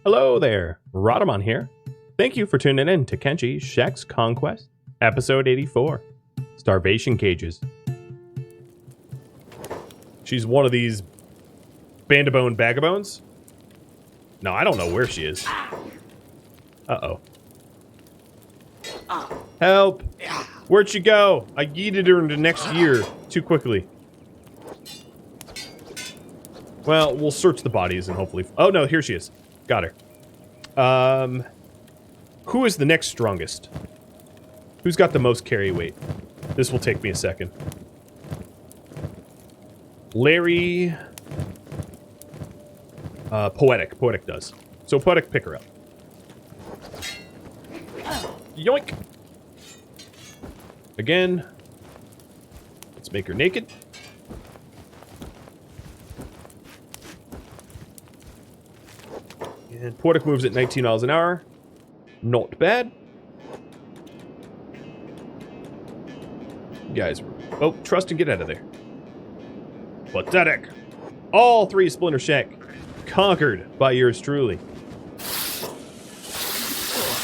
Hello there, Rhadamant here. Thank you for tuning in to Kenshi Shek's Conquest, episode 84, Starvation Cages. She's one of these Bandabone Bagabones? No, I don't know where she is. Uh-oh. Help! Where'd she go? I yeeted her into next year too quickly. Well, we'll search the bodies and hopefully... Oh, no, here she is. Got her. Who is the next strongest? Who's got the most carry weight? This will take me a second. Larry... Poetic. Poetic does. So Poetic, pick her up. Yoink! Again. Let's make her naked. And Poetic moves at 19 miles an hour. Not bad. You guys, oh, trust and get out of there. Pathetic. All three Splinter Shek conquered by yours truly.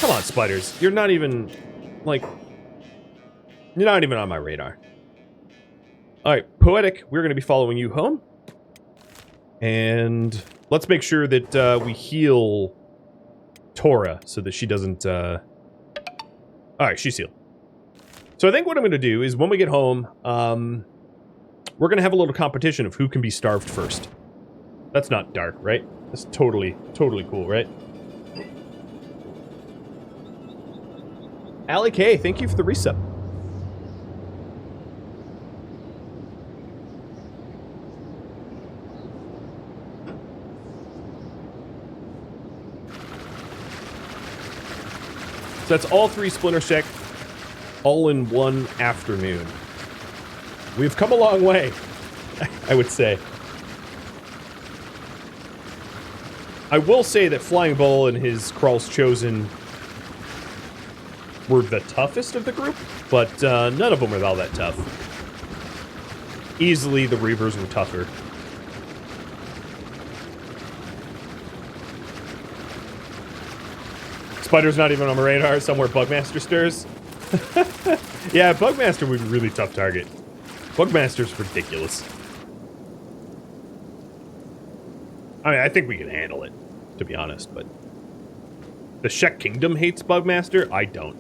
Come on, spiders. You're not even, like, you're not even on my radar. Alright, Poetic, we're going to be following you home. And let's make sure that we heal Tora so that she doesn't... Alright, she's healed. So I think what I'm going to do is when we get home, we're going to have a little competition of who can be starved first. That's not dark, right? That's totally cool, right? Allie K, thank you for the resub. So that's all three Splinter Shek, all in one afternoon. We've come a long way, I would say. I will say that Flying Bull and his Crawl's Chosen were the toughest of the group, but none of them were all that tough. Easily, the Reavers were tougher. Spider's not even on my radar, somewhere Bugmaster stirs. Yeah, Bugmaster would be a really tough target. Bugmaster's ridiculous. I mean, I think we can handle it, to be honest, but... The Shek Kingdom hates Bugmaster? I don't.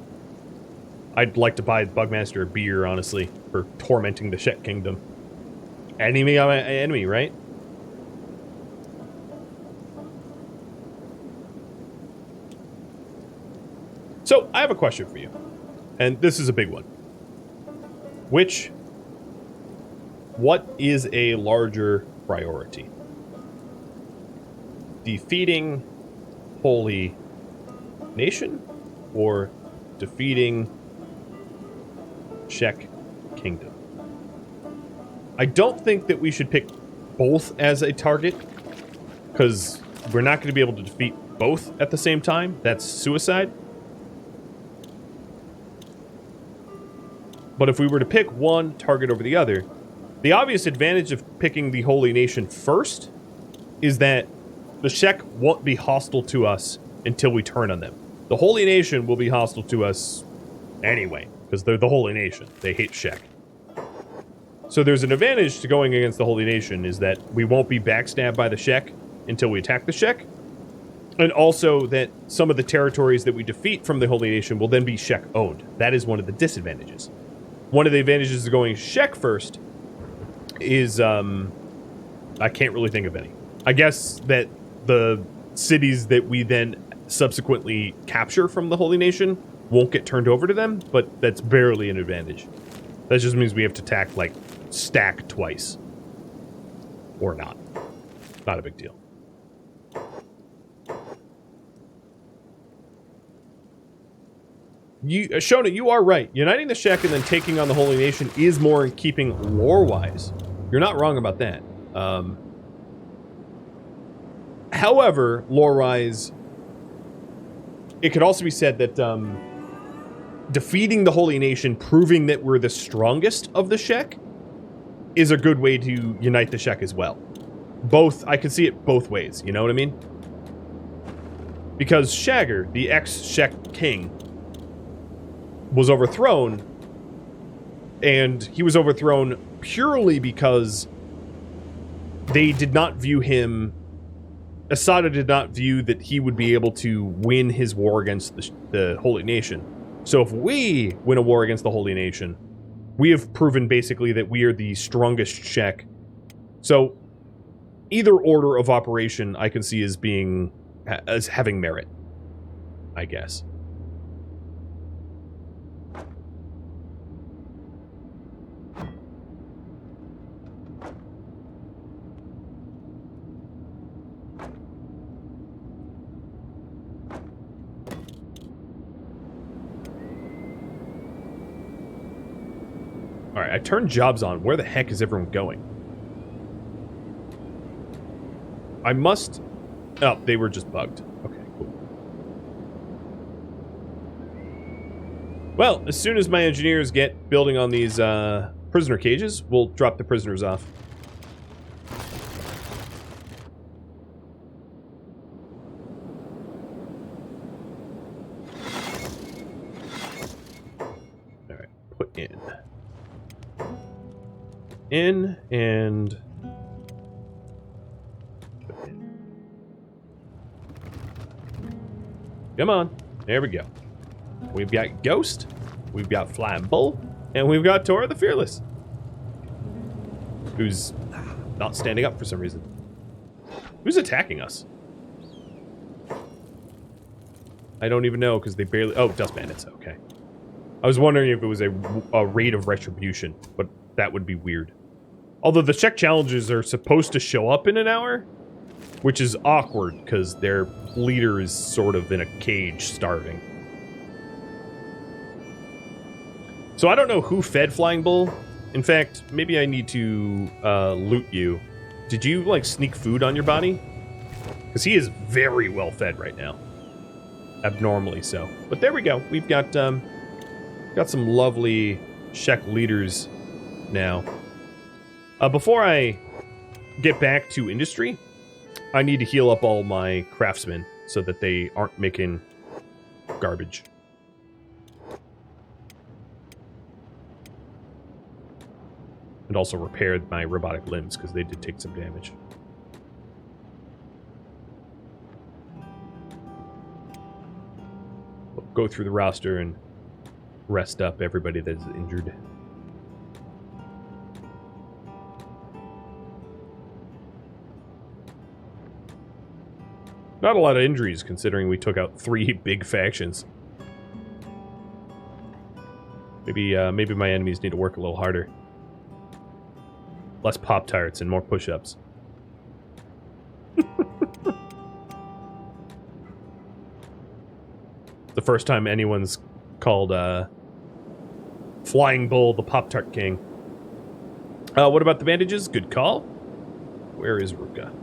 I'd like to buy Bugmaster a beer, honestly, for tormenting the Shek Kingdom. Enemy on my enemy, right? So, I have a question for you. And this is a big one. What is a larger priority? Defeating Holy Nation or defeating Shek Kingdom? I don't think that we should pick both as a target, because we're not going to be able to defeat both at the same time. That's suicide. But if we were to pick one target over the other, the obvious advantage of picking the Holy Nation first is that the Shek won't be hostile to us until we turn on them. The Holy Nation will be hostile to us anyway, because they're the Holy Nation. They hate Shek. So there's an advantage to going against the Holy Nation, is that we won't be backstabbed by the Shek until we attack the Shek. And also that some of the territories that we defeat from the Holy Nation will then be Shek owned. That is one of the disadvantages. One of the advantages of going Shek first is, I can't really think of any. I guess that the cities that we then subsequently capture from the Holy Nation won't get turned over to them, but that's barely an advantage. That just means we have to attack, like, stack twice. Or not. Not a big deal. Shona, you are right. Uniting the Shek and then taking on the Holy Nation is more in keeping lore-wise. You're not wrong about that. However, lore-wise, it could also be said that defeating the Holy Nation, proving that we're the strongest of the Shek, is a good way to unite the Shek as well. Both, I can see it both ways, you know what I mean? Because Shager, the ex-Shek King, was overthrown, and he was overthrown purely because they did not view him... Esata did not view that he would be able to win his war against the Holy Nation. So if we win a war against the Holy Nation, we have proven basically that we are the strongest Shek. So either order of operation I can see as having merit, I guess. Alright, I turned jobs on. Where the heck is everyone going? I must... Oh, they were just bugged. Okay, cool. Well, as soon as my engineers get building on these prisoner cages, we'll drop the prisoners off. Alright, put in. In and come on, there we go. We've got Ghost, we've got Flying Bull, and we've got Tora the Fearless, who's not standing up for some reason. Who's attacking us? I don't even know because they barely... Oh, Dust Bandits, okay. I was wondering if it was a raid of retribution, but that would be weird. Although the Shek challenges are supposed to show up in an hour, which is awkward because their leader is sort of in a cage starving. So I don't know who fed Flying Bull. In fact, maybe I need to loot you. Did you, like, sneak food on your body? Because he is very well fed right now. Abnormally so. But there we go. We've got some lovely Shek leaders now. Before I get back to industry, I need to heal up all my craftsmen so that they aren't making garbage. And also repair my robotic limbs because they did take some damage. We'll go through the roster and rest up everybody that's injured. Not a lot of injuries, considering we took out 3 big factions. Maybe my enemies need to work a little harder. Less Pop-Tarts and more push-ups. The first time anyone's called Flying Bull the Pop-Tart King. What about the bandages? Good call. Where is Ruka?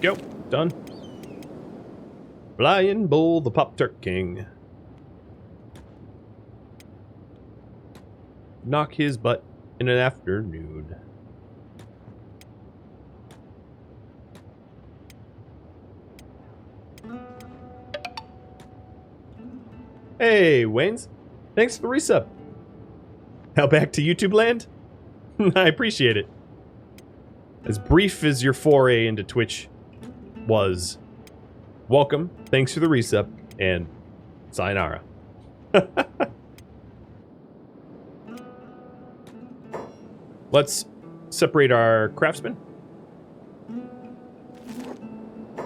Go. Done. Flying Bull, the Pop-Tart King. Knock his butt in an afternoon. Hey, Waynes. Thanks for the resub. Now back to YouTube land? I appreciate it. As brief as your foray into Twitch was, welcome, thanks for the resub, and sayonara. Let's separate our craftsmen.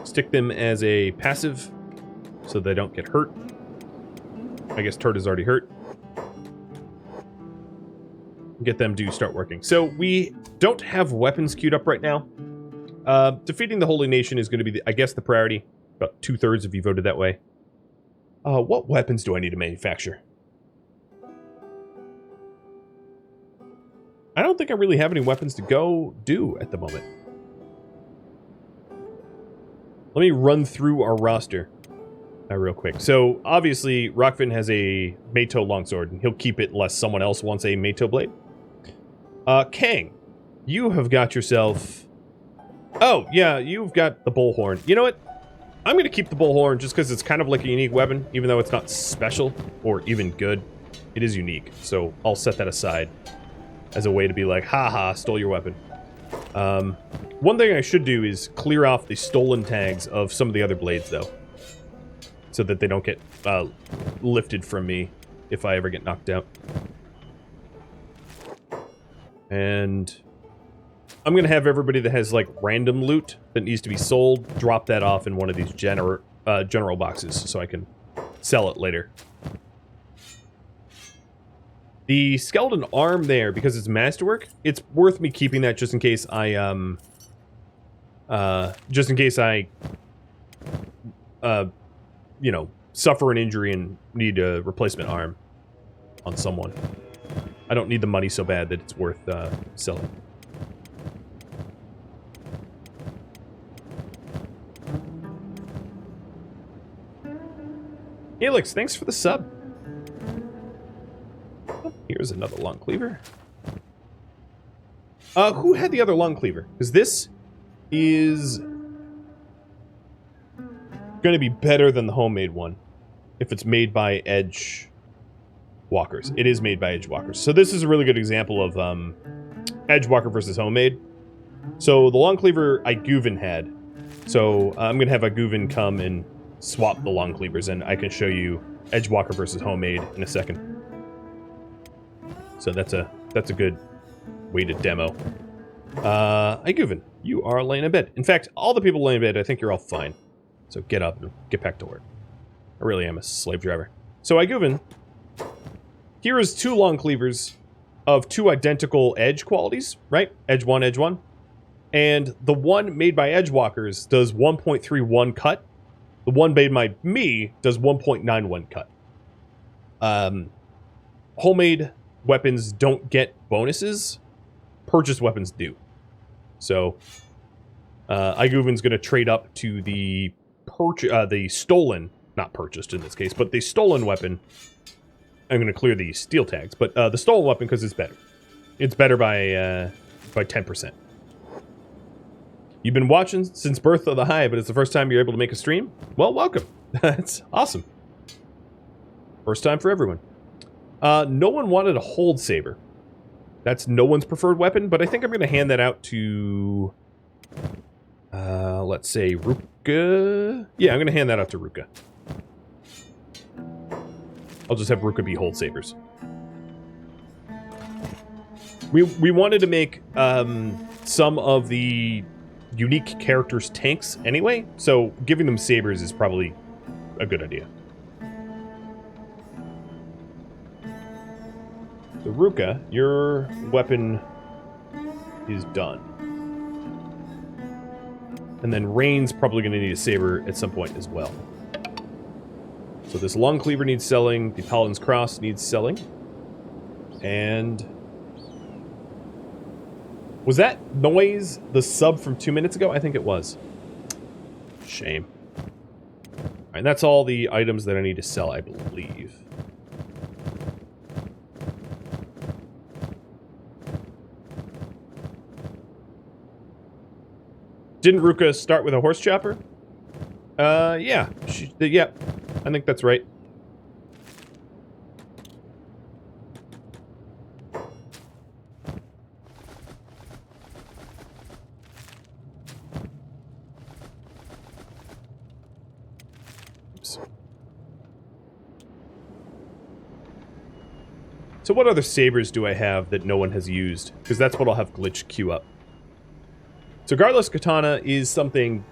Stick them as a passive so they don't get hurt. I guess Turd already hurt. Get them to start working. So we don't have weapons queued up right now. Defeating the Holy Nation is going to be, I guess, the priority. About 2/3 of you voted that way. What weapons do I need to manufacture? I don't think I really have any weapons to go do at the moment. Let me run through our roster. real quick. So, obviously, Rockfin has a Meito longsword, and he'll keep it unless someone else wants a Meito blade. Kang, you have got yourself... Oh, yeah, you've got the bullhorn. You know what? I'm going to keep the bullhorn just because it's kind of like a unique weapon, even though it's not special or even good. It is unique, so I'll set that aside as a way to be like, haha, stole your weapon. One thing I should do is clear off the stolen tags of some of the other blades, though, so that they don't get lifted from me if I ever get knocked out. And I'm going to have everybody that has, like, random loot that needs to be sold, drop that off in one of these general boxes so I can sell it later. The skeleton arm there, because it's masterwork, it's worth me keeping that just in case I, you know, suffer an injury and need a replacement arm on someone. I don't need the money so bad that it's worth, selling. Helix, thanks for the sub. Oh, here's another long cleaver. Who had the other long cleaver? Because this is going to be better than the homemade one if it's made by Edge Walkers. It is made by Edge Walkers. So this is a really good example of Edge Walker versus homemade. So the long cleaver Iguvin had. So I'm going to have Iguvin come and swap the long cleavers, and I can show you Edge Walker versus homemade in a second. So that's a good way to demo. Iguvin, you are laying in bed. In fact, all the people laying in bed, I think you're all fine. So get up and get back to work. I really am a slave driver. So Iguvin, here is two long cleavers of two identical edge qualities, right? Edge 1, Edge 1. And the one made by Edge Walkers does 1.31 cut. The one made by me does 1.91 cut. Homemade weapons don't get bonuses. Purchased weapons do. So, Iguvin's going to trade up to the stolen, not purchased in this case, but the stolen weapon. I'm going to clear the steel tags, but the stolen weapon because it's better. It's better by 10%. You've been watching since Birth of the Hive, but it's the first time you're able to make a stream? Well, welcome. That's awesome. First time for everyone. No one wanted a hold saber. That's no one's preferred weapon, but I think I'm going to hand that out to, let's say, Ruka. Yeah, I'm going to hand that out to Ruka. I'll just have Ruka be hold sabers. We wanted to make some of the unique characters tanks anyway, so giving them sabers is probably a good idea. So Ruka, your weapon is done. And then Rain's probably going to need a saber at some point as well. So this long cleaver needs selling, the Paladin's Cross needs selling. And was that noise the sub from 2 minutes ago? I think it was. Shame. Alright, that's all the items that I need to sell, I believe. Didn't Ruka start with a horse chopper? Yeah. Yeah, I think that's right. Oops. So what other sabers do I have that no one has used? Because that's what I'll have Glitch queue up. So Guardless Katana is something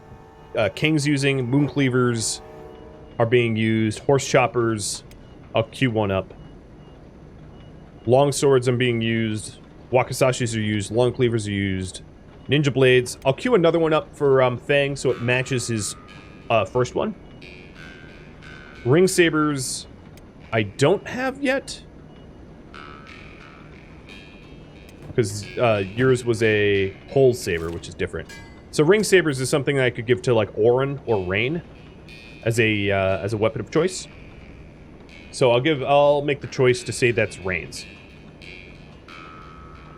King's using. Moon Cleavers are being used. Horse Choppers, I'll queue one up. Long Swords are being used. Wakasashis are used. Long Cleavers are used. Ninja Blades. I'll queue another one up for Fang so it matches his first one. Ring Sabers I don't have yet. Because yours was a whole saber, which is different. So ring sabers is something that I could give to like Orin or Rain. as a weapon of choice. So I'll make the choice to say that's Reigns.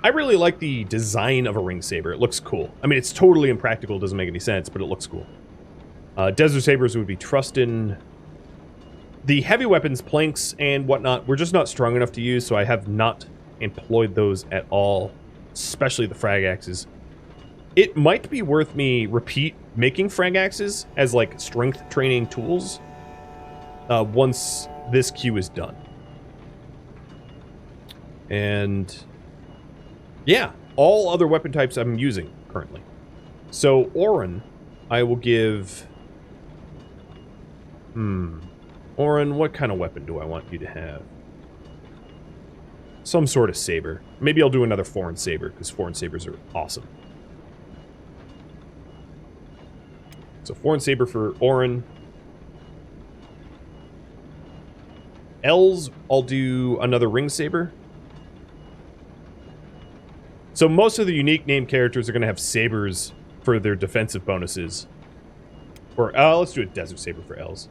I really like the design of a ring saber. It looks cool. I mean, it's totally impractical. It doesn't make any sense, but it looks cool. Desert sabers would be Trustin. The heavy weapons, planks and whatnot, we're just not strong enough to use, so I have not employed those at all, especially the frag axes. It might be worth me repeat making frag axes as like strength training tools once this queue is done. And yeah, all other weapon types I'm using currently. So Orin, I will give... Orin, what kind of weapon do I want you to have? Some sort of saber. Maybe I'll do another foreign saber, because foreign sabers are awesome. So foreign saber for Orin. Els, I'll do another ring saber. So most of the unique name characters are going to have sabers for their defensive bonuses. Or, let's do a desert saber for Els.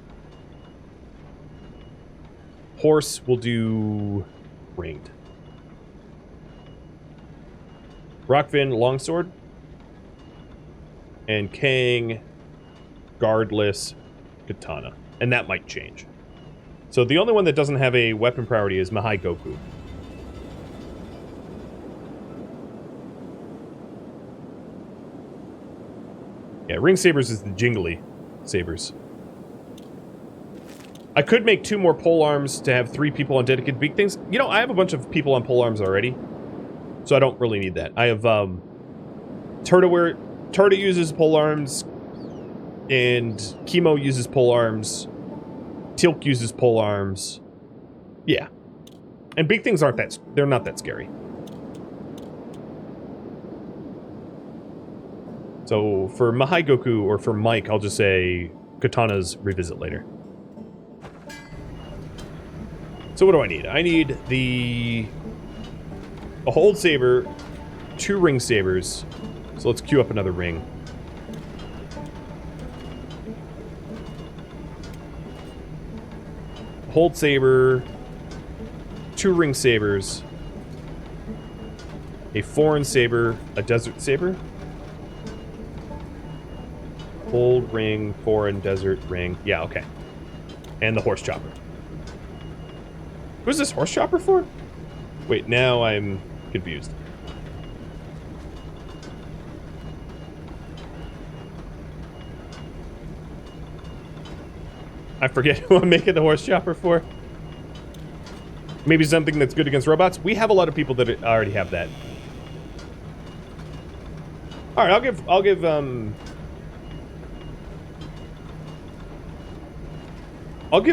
Horse will do ringed. Rockfin, longsword. And Kang, guardless, katana. And that might change. So the only one that doesn't have a weapon priority is Mahai Goku. Yeah, ring sabers is the jingly sabers. I could make 2 more pole arms to have 3 people on dedicated big things. You know, I have a bunch of people on pole arms already, so I don't really need that. I have Tora uses pole arms, and Chemo uses pole arms. Tilk uses pole arms. Yeah, and big things aren't that, they're not that scary. So for Mahai Goku or for Mike, I'll just say katanas revisit later. So what do I need? I need a hold saber, 2 ring sabers. So let's queue up another ring. Hold saber, 2 ring sabers, a foreign saber, a desert saber. Hold, ring, foreign, desert, ring. Yeah, okay. And the horse chopper. Who's this horse chopper for? Wait, now I'm confused. I forget who I'm making the horse chopper for. Maybe something that's good against robots. We have a lot of people that already have that. All right, I'll give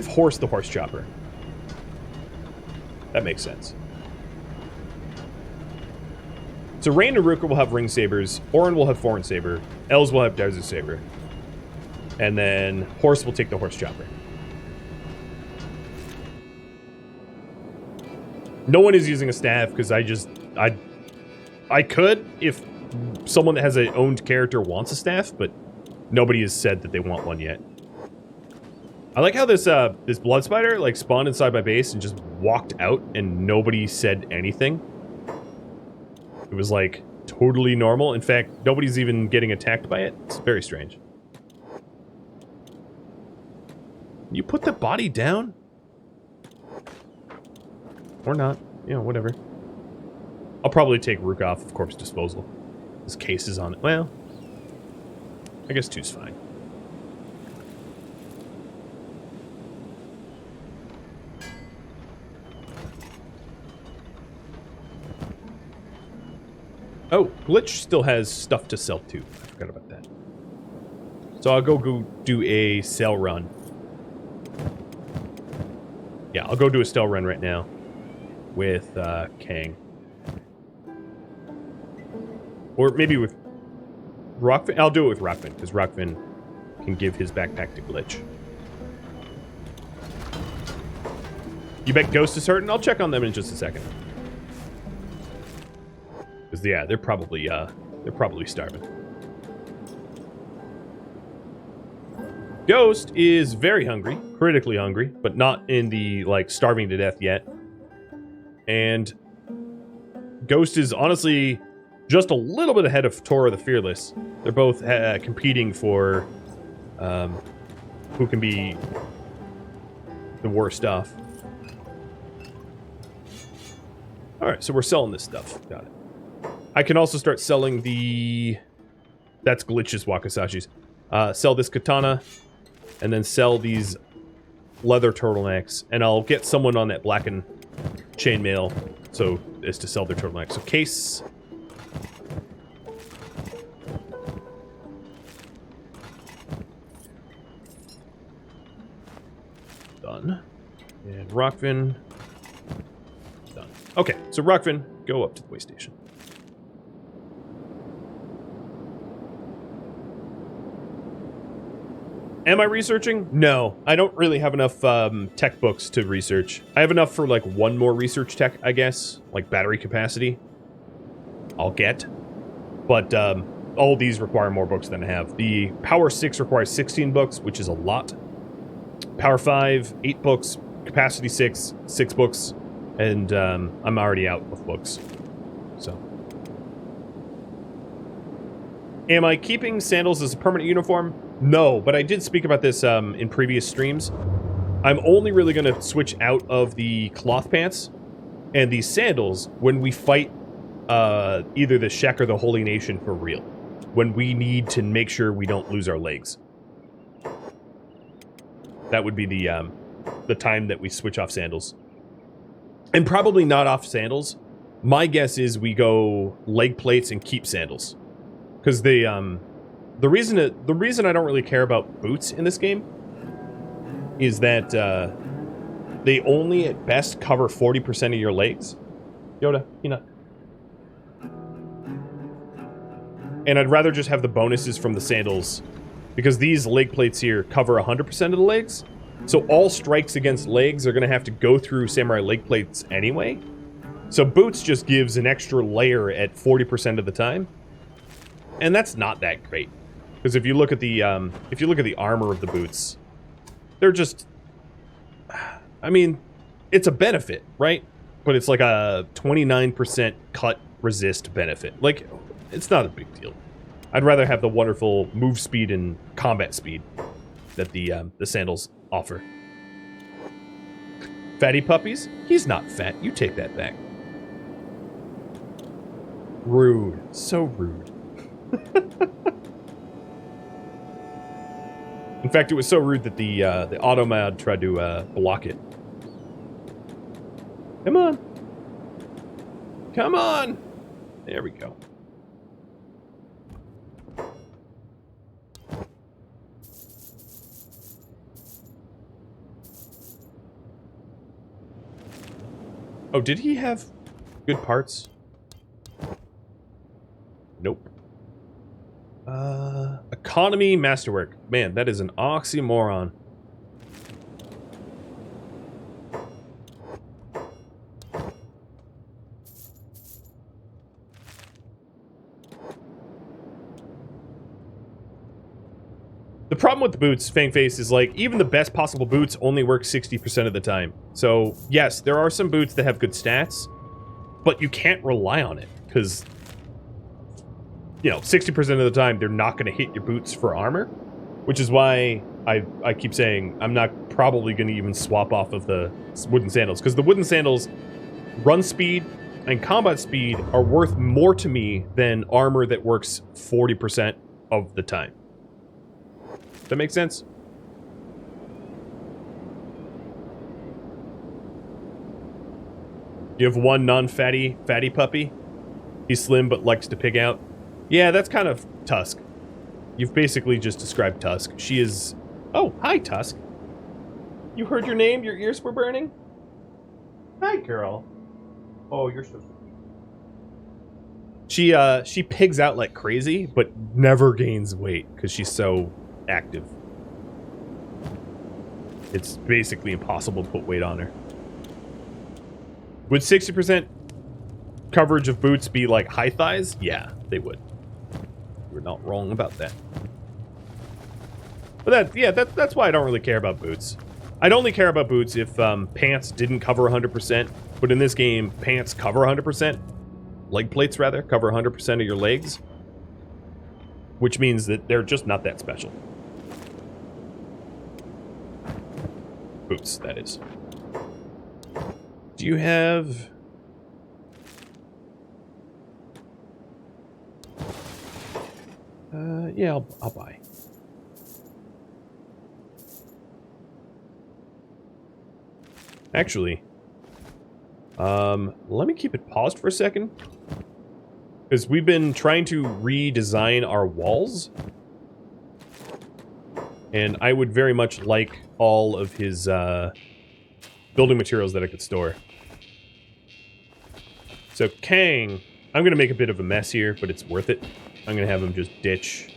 Horse the horse chopper. That makes sense. So Rain and Ruka will have ring sabers. Orin will have foreign saber. Els will have desert saber. And then Horse will take the horse chopper. No one is using a staff because I could if someone that has an owned character wants a staff, but nobody has said that they want one yet. I like how this blood spider like spawned inside my base and just walked out and nobody said anything. It was like totally normal. In fact, nobody's even getting attacked by it. It's very strange. You put the body down? Or not. You know, whatever. I'll probably take Rook off of corpse disposal. This case is on it. Well, I guess 2's fine. Oh, Glitch still has stuff to sell too. I forgot about that. So I'll go do a sell run. Yeah, I'll go do a sell run right now with Kang. Or maybe with Rockfin. I'll do it with Rockfin, because Rockfin can give his backpack to Glitch. You bet Ghost is hurting? I'll check on them in just a second. Because yeah, they're probably starving. Ghost is very hungry, critically hungry, but not in the, like, starving to death yet. And Ghost is honestly just a little bit ahead of Tora the Fearless. They're both competing for who can be the worst off. Alright, so we're selling this stuff. Got it. I can also start selling the... That's Glitch's Wakasashi's. Sell this katana, and then sell these leather turtlenecks, and I'll get someone on that blackened chainmail so as to sell their turtlenecks. So case... Done. And Rockvin... Done. Okay, so Rockvin, go up to the way station. Am I researching? No, I don't really have enough tech books to research. I have enough for like one more research tech, I guess, like battery capacity. I'll get, but all these require more books than I have. The Power 6 requires 16 books, which is a lot. Power 5, 8 books. Capacity 6, 6 books, and I'm already out of books. So, am I keeping sandals as a permanent uniform? No, but I did speak about this in previous streams. I'm only really going to switch out of the cloth pants and these sandals when we fight either the Shek or the Holy Nation for real. When we need to make sure we don't lose our legs. That would be the time that we switch off sandals. And probably not off sandals. My guess is we go leg plates and keep sandals. Because the reason I don't really care about boots in this game is that they only at best cover 40% of your legs. Yoda, peanut. And I'd rather just have the bonuses from the sandals because these leg plates here cover 100% of the legs. So all strikes against legs are going to have to go through samurai leg plates anyway. So boots just gives an extra layer at 40% of the time. And that's not that great. Because if you look at the armor of the boots, they're just, I mean, it's a benefit, right? But it's like a 29% cut resist benefit. Like, it's not a big deal. I'd rather have the wonderful move speed and combat speed that the sandals offer. Fatty puppies? He's not fat. You take that back. Rude. So rude. In fact, it was so rude that the automod tried to block it. Come on. Come on. There we go. Oh, did he have good parts? Nope. Economy masterwork. Man, that is an oxymoron. The problem with the boots, Fangface, is like, even the best possible boots only work 60% of the time. So, yes, there are some boots that have good stats, but you can't rely on it, because, you know, 60% of the time, they're not going to hit your boots for armor, which is why I keep saying I'm not probably going to even swap off of the wooden sandals, because the wooden sandals, run speed and combat speed are worth more to me than armor that works 40% of the time. That makes sense? You have one non-fatty puppy. He's slim but likes to pig out. Yeah, that's kind of Tusk. You've basically just described Tusk. She is... Oh, hi, Tusk. You heard your name? Your ears were burning? Hi, girl. Oh, you're so sweet. She pigs out like crazy, but never gains weight because she's so active. It's basically impossible to put weight on her. Would 60% coverage of boots be like high thighs? Yeah, they would. You're not wrong about that. But that's why I don't really care about boots. I'd only care about boots if pants didn't cover 100%, but in this game, pants cover 100%. Leg plates, rather, cover 100% of your legs, which means that they're just not that special. Boots, that is. Do you have... yeah, I'll buy. Actually, let me keep it paused for a second. Because we've been trying to redesign our walls. And I would very much like all of his building materials that I could store. So Kang, I'm going to make a bit of a mess here, but it's worth it. I'm going to have him just ditch.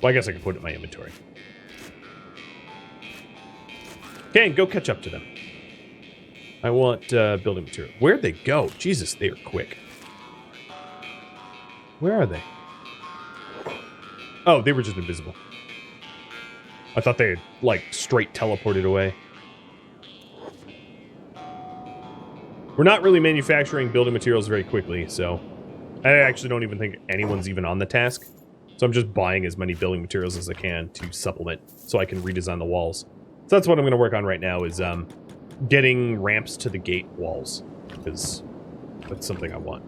Well, I guess I could put it in my inventory. Kang, go catch up to them. I want building material. Where'd they go? Jesus, they are quick. Where are they? Oh, they were just invisible. I thought they had, like, straight teleported away. We're not really manufacturing building materials very quickly, so... I actually don't even think anyone's even on the task. So I'm just buying as many building materials as I can to supplement, so I can redesign the walls. So that's what I'm going to work on right now, is getting ramps to the gate walls. Because that's something I want.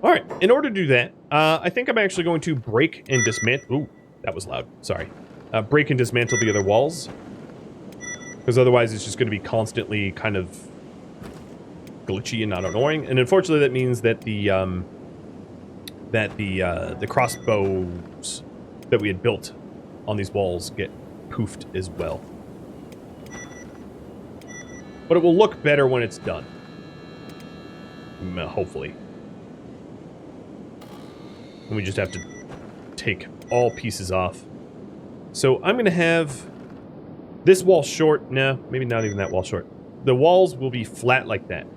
Alright, in order to do that, I think I'm actually going to break and dismantle... Ooh, that was loud. Sorry. Break and dismantle the other walls. Because otherwise it's just going to be constantly kind of glitchy and not annoying. And unfortunately that means that the crossbows that we had built on these walls get poofed as well. But it will look better when it's done. Hopefully. And we just have to take all pieces off. So I'm going to have this wall short. No, maybe not even that wall short. The walls will be flat like that.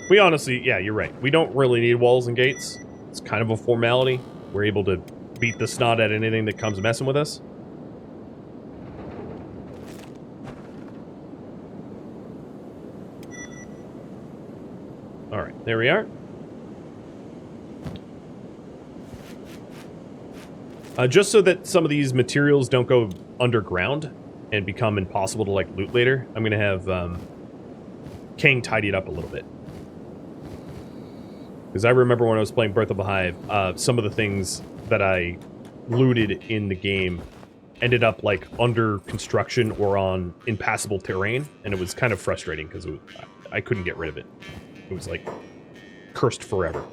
We honestly, yeah, you're right. We don't really need walls and gates. It's kind of a formality. We're able to beat the snot at anything that comes messing with us. Alright, there we are. Just so that some of these materials don't go underground and become impossible to, like, loot later, I'm gonna have King tidy it up a little bit. Because I remember when I was playing Birth of a Hive, some of the things that I looted in the game ended up, like, under construction or on impassable terrain, and it was kind of frustrating because I couldn't get rid of it. It was, like, cursed forever.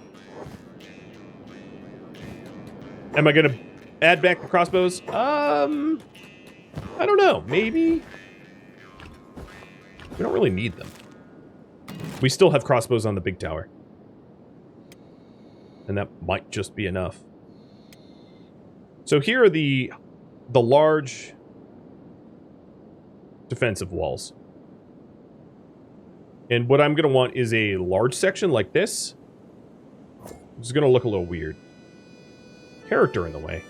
Am I gonna add back the crossbows? I don't know. Maybe? We don't really need them. We still have crossbows on the big tower. And that might just be enough. So here are the large defensive walls. And what I'm going to want is a large section like this. It's going to look a little weird. Character in the way.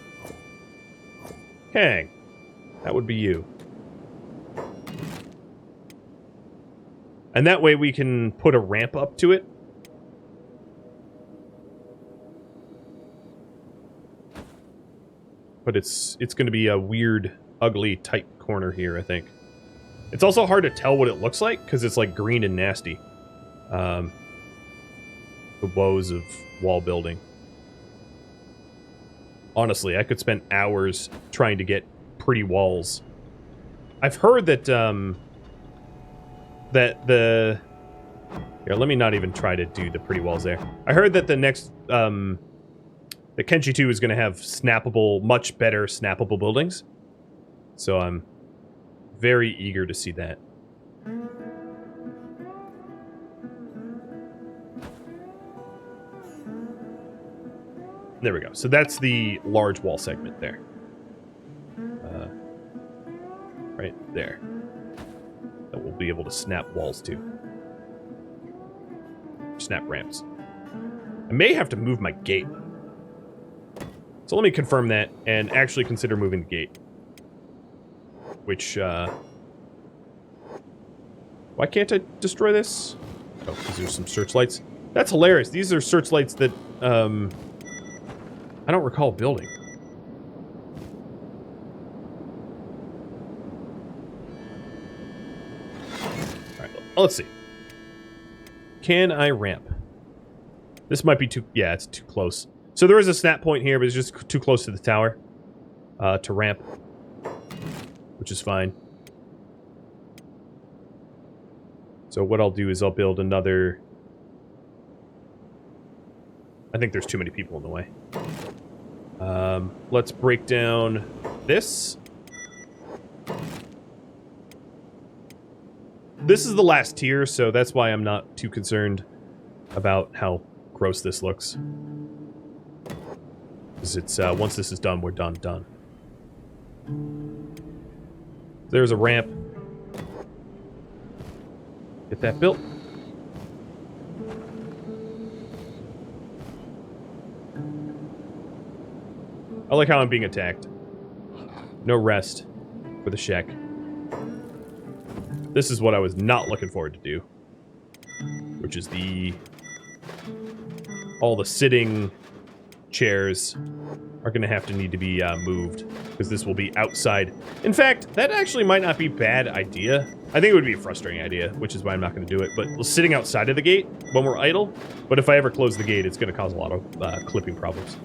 Kang. That would be you. And that way we can put a ramp up to it. But it's going to be a weird, ugly, tight corner here, I think. It's also hard to tell what it looks like, because it's, like, green and nasty. The woes of wall building. Honestly, I could spend hours trying to get pretty walls. I've heard that, Here, let me not even try to do the pretty walls there. I heard that the next, the Kenshi 2 is going to have snappable, much better snappable buildings. So I'm very eager to see that. There we go. So that's the large wall segment there. right there that we'll be able to snap walls to. Snap ramps. I may have to move my gate. So let me confirm that and actually consider moving the gate. Which, why can't I destroy this? Oh, because there's some searchlights. That's hilarious. These are searchlights that, I don't recall building. Alright, let's see. Can I ramp? This might be too... Yeah, it's too close. So there is a snap point here, but it's just too close to the tower to ramp. Which is fine. So what I'll do is I'll build another... I think there's too many people in the way. Let's break down this. This is the last tier, so that's why I'm not too concerned about how gross this looks. Because it's, once this is done, we're done. There's a ramp. Get that built. I like how I'm being attacked. No rest for the Shek. This is what I was not looking forward to do. Which is all the sitting chairs are going to have to need to be moved. Because this will be outside. In fact, that actually might not be a bad idea. I think it would be a frustrating idea, which is why I'm not going to do it. But sitting outside of the gate when we're idle. But if I ever close the gate, it's going to cause a lot of clipping problems.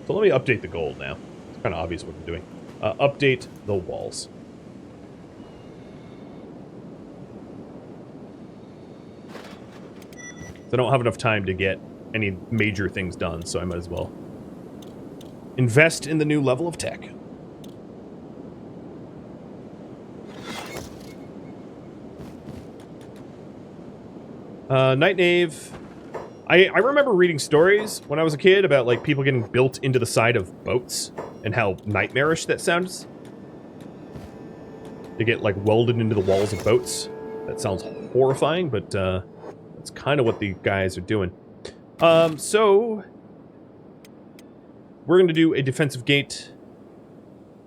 So let me update the gold now. It's kind of obvious what I'm doing. Update the walls. So I don't have enough time to get any major things done, so I might as well invest in the new level of tech. Night Knave. I remember reading stories when I was a kid about, like, people getting built into the side of boats and how nightmarish that sounds. They get, like, welded into the walls of boats. That sounds horrifying, but that's kind of what the guys are doing. So we're going to do a defensive gate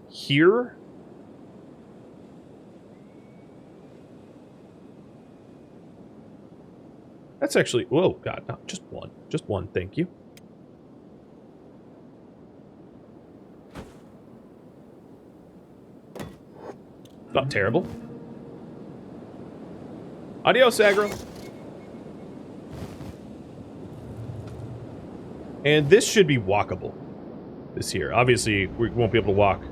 here. That's actually... Whoa, God, no, just one. Just one, thank you. Not terrible. Adios, aggro. And this should be walkable. This here. Obviously, we won't be able to walk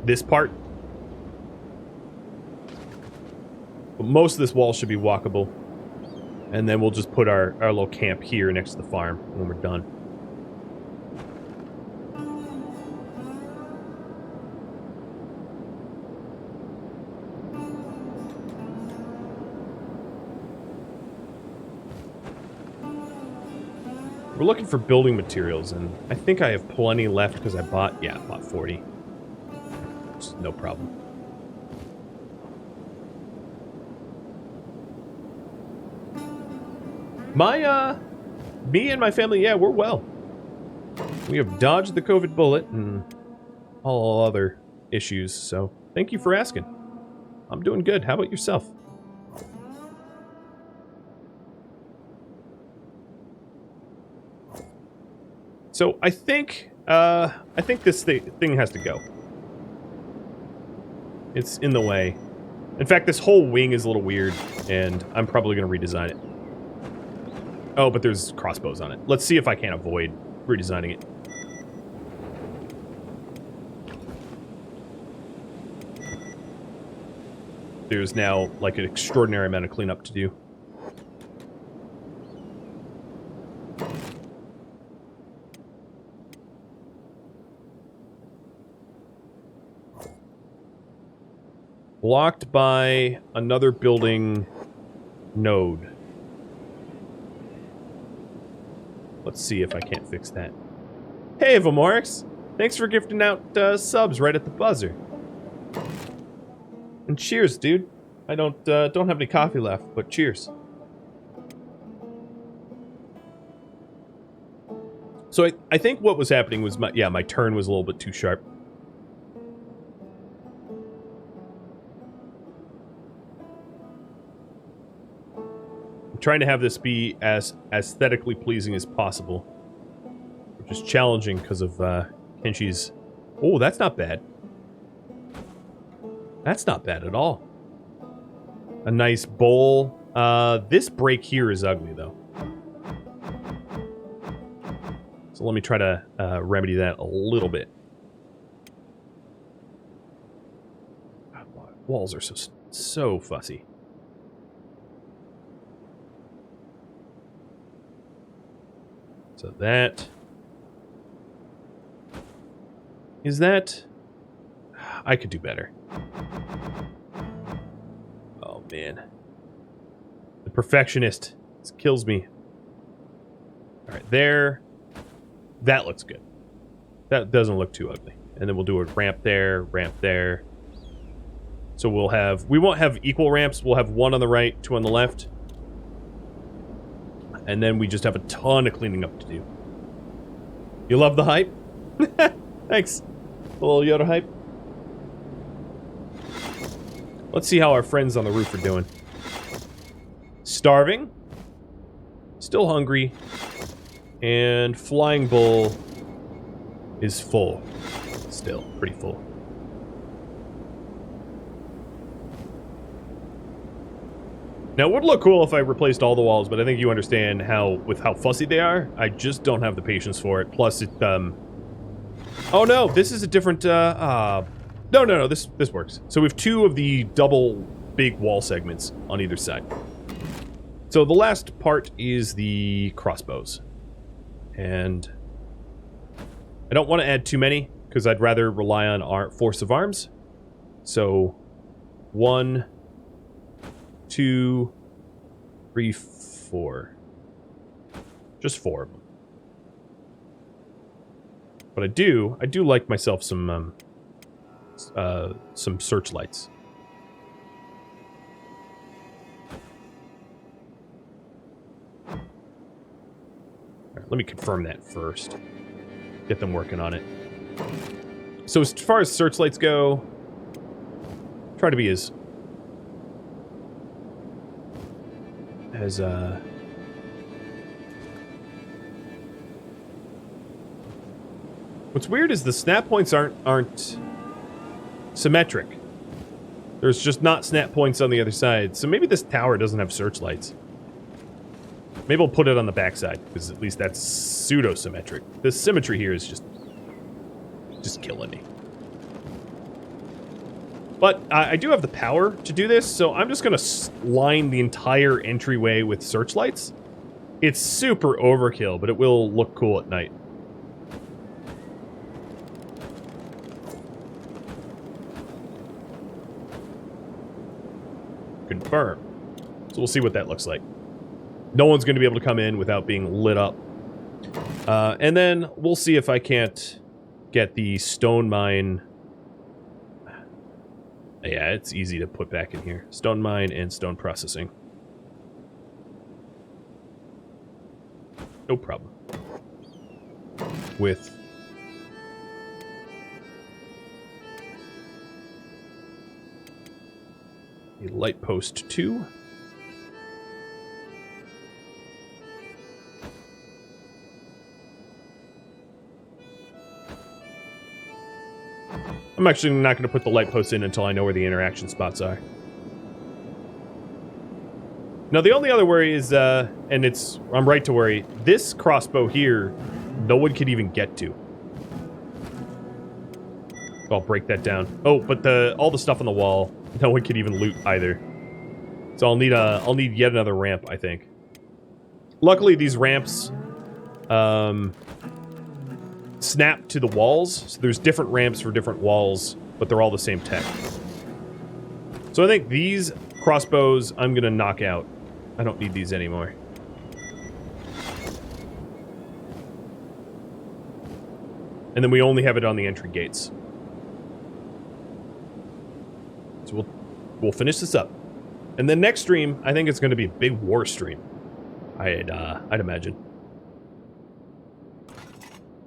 this part. But most of this wall should be walkable. And then we'll just put our little camp here next to the farm when we're done. We're looking for building materials, and I think I have plenty left because I bought 40. Just no problem. Me and my family, yeah, we're well. We have dodged the COVID bullet and all other issues, so thank you for asking. I'm doing good. How about yourself? So I think this thing has to go. It's in the way. In fact, this whole wing is a little weird, and I'm probably going to redesign it. Oh, but there's crossbows on it. Let's see if I can avoid redesigning it. There's now, like, an extraordinary amount of cleanup to do. Blocked by another building node. Let's see if I can't fix that. Hey, Vomorix! Thanks for gifting out subs right at the buzzer. And cheers, dude. I don't have any coffee left, but cheers. So I think what was happening was my turn was a little bit too sharp. I'm trying to have this be as aesthetically pleasing as possible, which is challenging because of Kenshi's... Oh, that's not bad. That's not bad at all. A nice bowl. This break here is ugly, though. So let me try to remedy that a little bit. Walls are so fussy. So that... Is that... I could do better. Oh, man. The perfectionist. This kills me. Alright, there. That looks good. That doesn't look too ugly. And then we'll do a ramp there, ramp there. So we'll have... We won't have equal ramps. We'll have one on the right, two on the left. And then we just have a ton of cleaning up to do. You love the hype? Thanks. A little Yoda hype. Let's see how our friends on the roof are doing. Starving. Still hungry. And Flying Bull is full. Still pretty full. Now, it would look cool if I replaced all the walls, but I think you understand with how fussy they are, I just don't have the patience for it. Plus, it, Oh, no, this is a different, No, this works. So we have two of the double big wall segments on either side. So the last part is the crossbows. And I don't want to add too many, because I'd rather rely on our force of arms. So, 1... 2, 3, 4. Just 4 of them. But I do like myself some searchlights. Right, let me confirm that first. Get them working on it. So as far as searchlights go, try to be as What's weird is the snap points aren't symmetric. There's just not snap points on the other side. So maybe this tower doesn't have searchlights. Maybe I'll put it on the backside, because at least that's pseudo-symmetric. The symmetry here is just killing me. But I do have the power to do this, so I'm just going to line the entire entryway with searchlights. It's super overkill, but it will look cool at night. Confirm. So we'll see what that looks like. No one's going to be able to come in without being lit up. And then we'll see if I can't get the stone mine... Yeah, it's easy to put back in here. Stone mine and stone processing. No problem. With... a light post 2. I'm actually not going to put the light posts in until I know where the interaction spots are. Now, the only other worry is, and I'm right to worry, this crossbow here, no one could even get to. So I'll break that down. Oh, but all the stuff on the wall, no one could even loot either. So I'll need yet another ramp, I think. Luckily, these ramps, snap to the walls, so there's different ramps for different walls, but they're all the same tech. So I think these crossbows I'm gonna knock out. I don't need these anymore. And then we only have it on the entry gates. So we'll finish this up. And then next stream, I think it's going to be a big war stream. I'd imagine.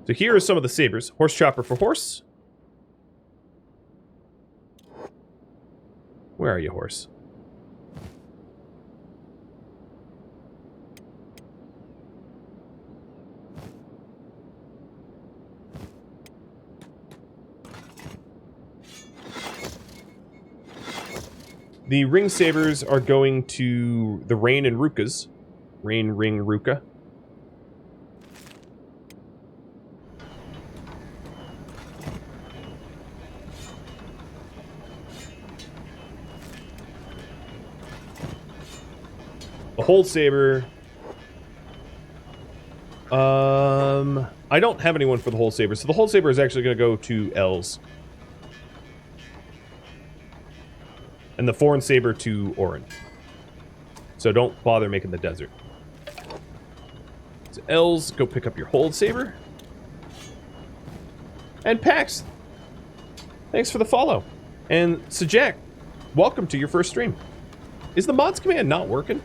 So here are some of the sabers. Horse chopper for horse. Where are you, horse? The ring sabers are going to the Rain and Rukas. Rain, Ring, Ruka. The Hold Saber. I don't have anyone for the Hold Saber, so the Hold Saber is actually going to go to Els. And the Foreign Saber to Orin. So don't bother making the desert. So Els, go pick up your Hold Saber. And Pax, thanks for the follow. And Sajak, welcome to your first stream. Is the mods command not working?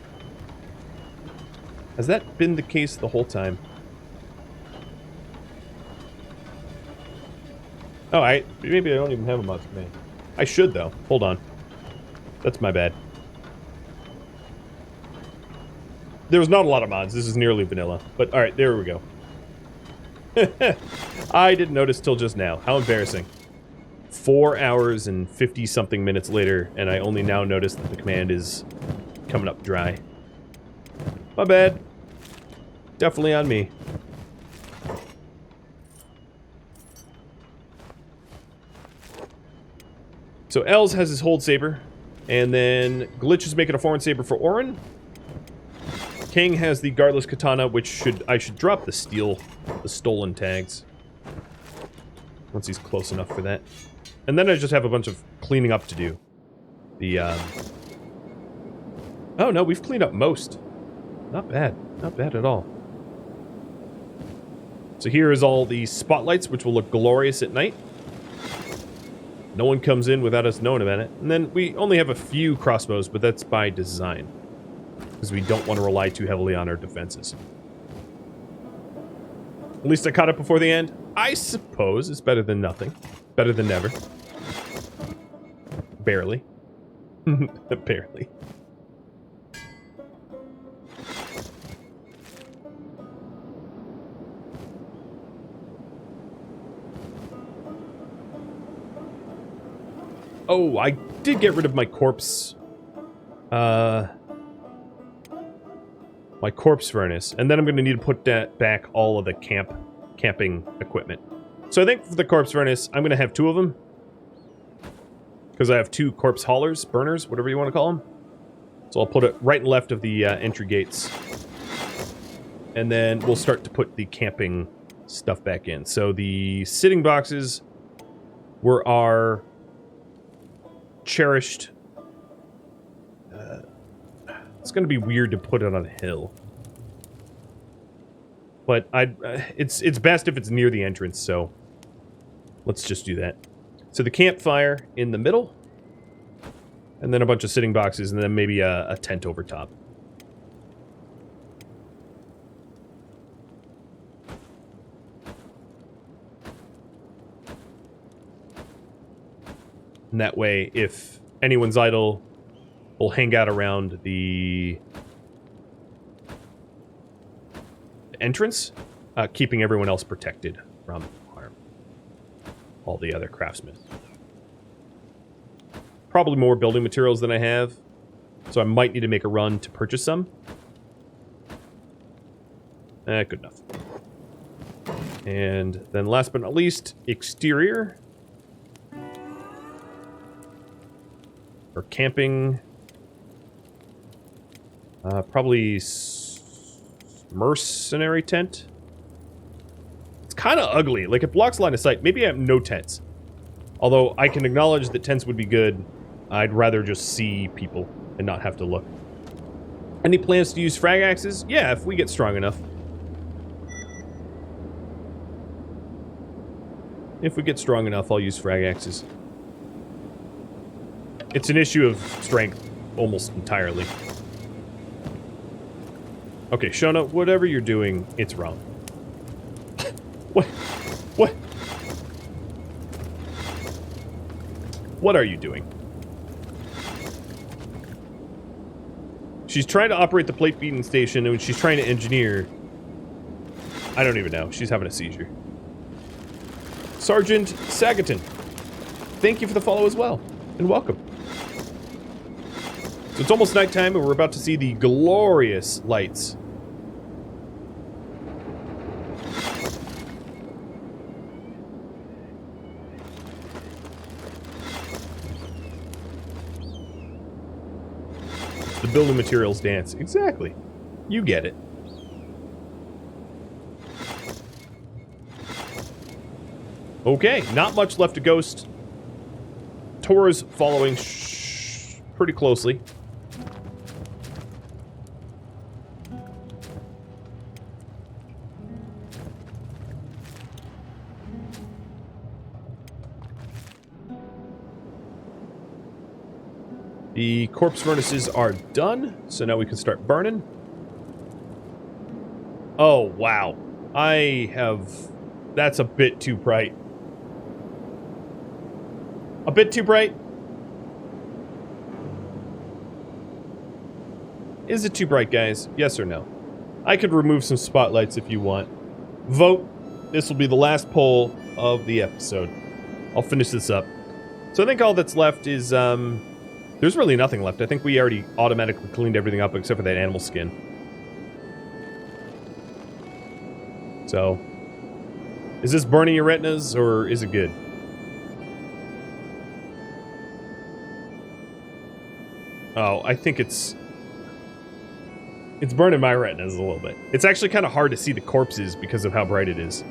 Has that been the case the whole time? Oh, maybe I don't even have a mods command. I should, though. Hold on. That's my bad. There was not a lot of mods. This is nearly vanilla. But, alright, there we go. I didn't notice till just now. How embarrassing. 4 hours and 50-something minutes later, and I only now noticed that the command is coming up dry. My bad. Definitely on me. So Els has his Hold Saber, and then Glitch is making a Foreign Saber for Orin. King has the Guardless Katana, which I should drop the stolen tags. Once he's close enough for that. And then I just have a bunch of cleaning up to do. Oh no, we've cleaned up most. Not bad. Not bad at all. So here is all the spotlights, which will look glorious at night. No one comes in without us knowing about it. And then we only have a few crossbows, but that's by design. Because we don't want to rely too heavily on our defenses. At least I caught it before the end. I suppose it's better than nothing. Better than never. Barely. Barely. Oh, I did get rid of my corpse. My corpse furnace. And then I'm going to need to put back all of the camping equipment. So I think for the corpse furnace, I'm going to have 2 of them. Because I have 2 corpse haulers, burners, whatever you want to call them. So I'll put it right and left of the entry gates. And then we'll start to put the camping stuff back in. So the sitting boxes were our cherished. It's going to be weird to put it on a hill, but it's best if it's near the entrance. So let's just do that. So the campfire in the middle, and then a bunch of sitting boxes, and then maybe a tent over top. And that way, if anyone's idle, we'll hang out around the entrance, keeping everyone else protected from harm. All the other craftsmen. Probably more building materials than I have, so I might need to make a run to purchase some. Good enough. And then last but not least, exterior. Or camping. Probably mercenary tent. It's kind of ugly. Like, it blocks line of sight. Maybe I have no tents. Although, I can acknowledge that tents would be good. I'd rather just see people and not have to look. Any plans to use frag axes? Yeah, if we get strong enough. If we get strong enough, I'll use frag axes. It's an issue of strength almost entirely. Okay, Shona, whatever you're doing, it's wrong. What? What? What are you doing? She's trying to operate the plate feeding station, and she's trying to engineer. I don't even know. She's having a seizure. Sergeant Sagaton, thank you for the follow as well, and welcome. So it's almost nighttime, and we're about to see the glorious lights. The building materials dance. Exactly. You get it. Okay, not much left to ghost. Tora's following pretty closely. The corpse furnaces are done, so now we can start burning. Oh, wow. That's a bit too bright. A bit too bright? Is it too bright, guys? Yes or no? I could remove some spotlights if you want. Vote. This will be the last poll of the episode. I'll finish this up. So I think all that's left is, there's really nothing left. I think we already automatically cleaned everything up except for that animal skin. So, is this burning your retinas, or is it good? Oh, I think it's burning my retinas a little bit. It's actually kind of hard to see the corpses because of how bright it is.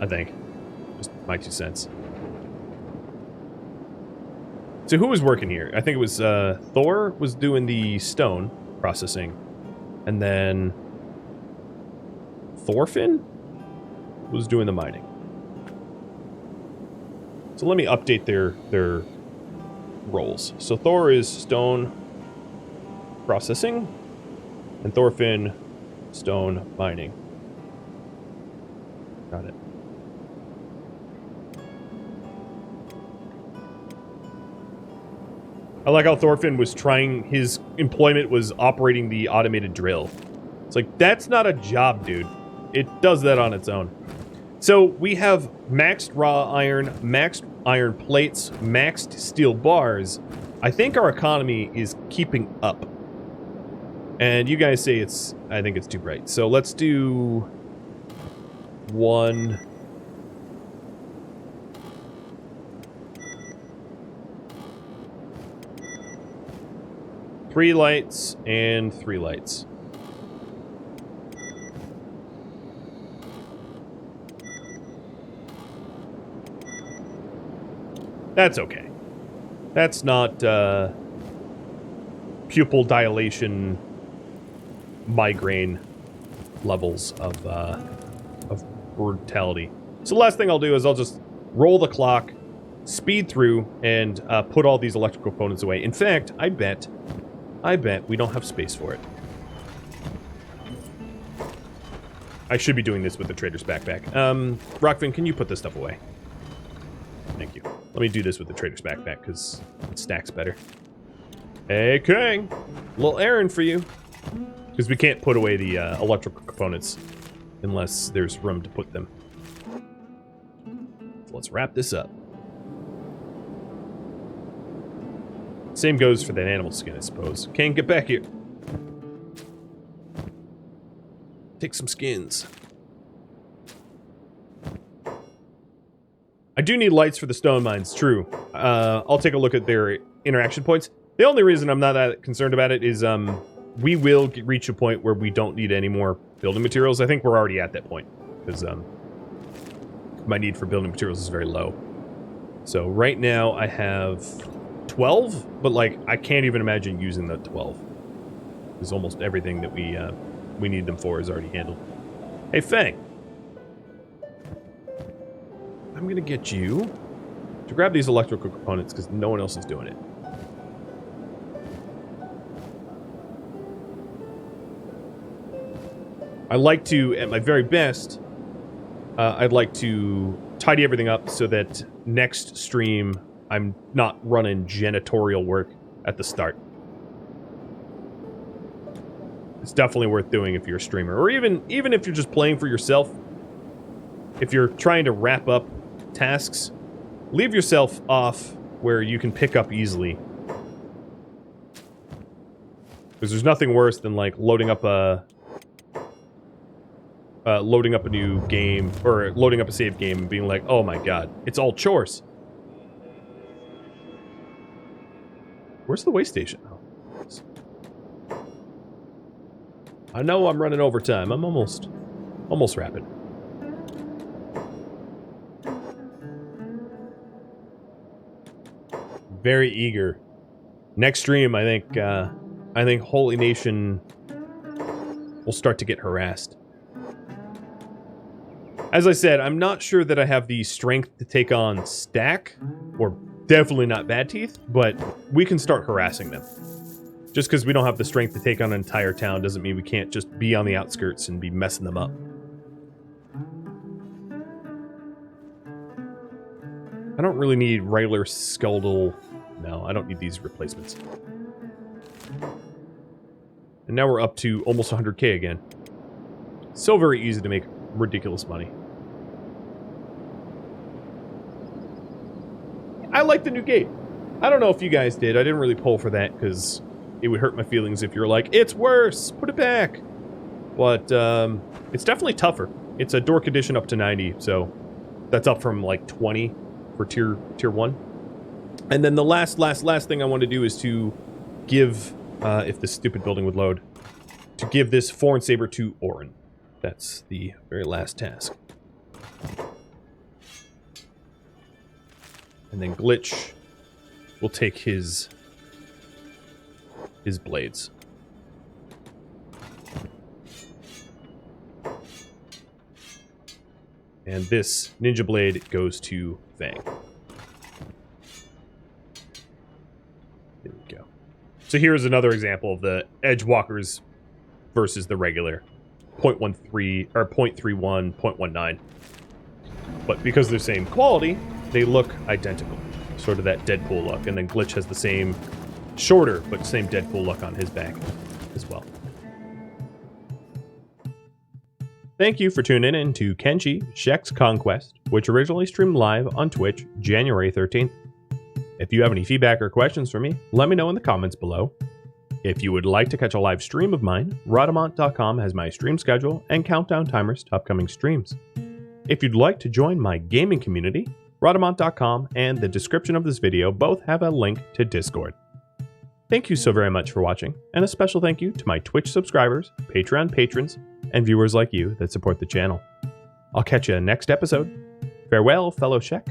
I think. Just my 2 cents. So who was working here? I think it was, Thor was doing the stone processing. And then Thorfinn was doing the mining. So let me update their roles. So Thor is stone processing, and Thorfinn stone mining. Got it. I like how Thorfinn was trying, his employment was operating the automated drill. It's like, that's not a job, dude. It does that on its own. So we have maxed raw iron, maxed iron plates, maxed steel bars. I think our economy is keeping up. And you guys say I think it's too bright. So let's do 1. Three lights and 3 lights. That's okay. That's not pupil dilation migraine levels of brutality. So the last thing I'll do is I'll just roll the clock, speed through, and put all these electrical components away. In fact, I bet we don't have space for it. I should be doing this with the trader's backpack. Rockvin, can you put this stuff away? Thank you. Let me do this with the trader's backpack, because it stacks better. Hey, King! A little errand for you. Because we can't put away the electrical components unless there's room to put them. So let's wrap this up. Same goes for that animal skin, I suppose. King, get back here. Take some skins. I do need lights for the stone mines, true. I'll take a look at their interaction points. The only reason I'm not that concerned about it is we will reach a point where we don't need any more building materials. I think we're already at that point, because my need for building materials is very low. So right now I have 12, but like I can't even imagine using the 12. Because almost everything that we need them for is already handled. Hey, Fang. I'm gonna get you to grab these electrical components because no one else is doing it. I like to, at my very best, I'd like to tidy everything up so that next stream I'm not running janitorial work at the start. It's definitely worth doing if you're a streamer, or even if you're just playing for yourself. If you're trying to wrap up tasks, leave yourself off where you can pick up easily. Because there's nothing worse than like loading up a new game, or loading up a save game and being like, oh my god, it's all chores. Where's the way station? Oh. I know I'm running overtime. I'm almost rapid. Very eager. Next stream, I think Holy Nation will start to get harassed. As I said, I'm not sure that I have the strength to take on Stack, or definitely not Bad Teeth, but we can start harassing them. Just because we don't have the strength to take on an entire town doesn't mean we can't just be on the outskirts and be messing them up. I don't really need regular skeletal... No, I don't need these replacements. And now we're up to almost 100k again. So very easy to make ridiculous money. I like the new gate. I don't know if you guys did. I didn't really pull for that because it would hurt my feelings if you're like, it's worse, put it back. But it's definitely tougher. It's a door condition up to 90, so that's up from like 20 for tier 1. And then the last thing I want to do is to give, if this stupid building would load, to give this foreign saber to Orin. That's the very last task. And then Glitch will take his blades. And this ninja blade goes to Fang. There we go. So here's another example of the edge walkers versus the regular 0.13 or 0.31, 0.19. But because they're same quality, they look identical. Sort of that Deadpool look. And then Glitch has the same, shorter, but same Deadpool look on his back as well. Thank you for tuning in to Kenshi Shek's Conquest, which originally streamed live on Twitch January 13th. If you have any feedback or questions for me, let me know in the comments below. If you would like to catch a live stream of mine, Rhadamant.com has my stream schedule and countdown timers to upcoming streams. If you'd like to join my gaming community, Rhadamant.com and the description of this video both have a link to Discord. Thank you so very much for watching, and a special thank you to my Twitch subscribers, Patreon patrons, and viewers like you that support the channel. I'll catch you next episode. Farewell, fellow Shek,